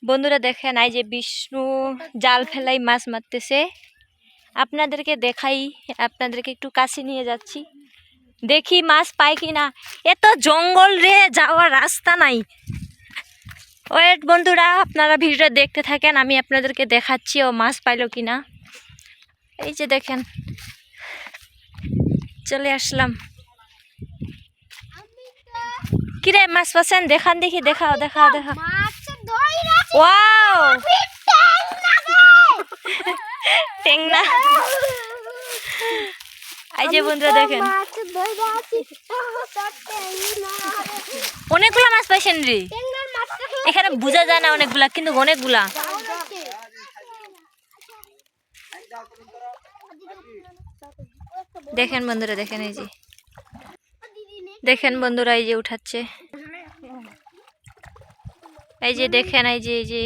বন্ধুরা দেখেন এই যে বিষ্ণু জাল ফেলাই মাছ মারতেছে। আপনাদেরকে দেখাই, আপনাদেরকে একটু কাছে নিয়ে যাচ্ছি, দেখি মাছ পাই কিনা। এত জঙ্গল রে, যাওয়ার রাস্তা নাই। ওয়েট বন্ধুরা, আপনারা ভিডিওটা দেখতে থাকেন, আমি আপনাদেরকে দেখাচ্ছি ও মাছ পাইলো কিনা। এই যে দেখেন চলে আসলাম। কিরে মাছ পাচ্ছেন? দেখান দেখি, দেখাও দেখাও দেখাও। ওয়াও, টেংনা। এই যে বন্ধুরা দেখেন অনেকগুলা মাছ পাইছেন রে। এখানে বোঝা যায় না অনেকগুলা, কিন্তু অনেকগুলা। দেখেন বন্ধুরা, দেখেন এই যে, দেখেন বন্ধুরা এই যে উঠাচ্ছে। এই যে দেখেন, এই যে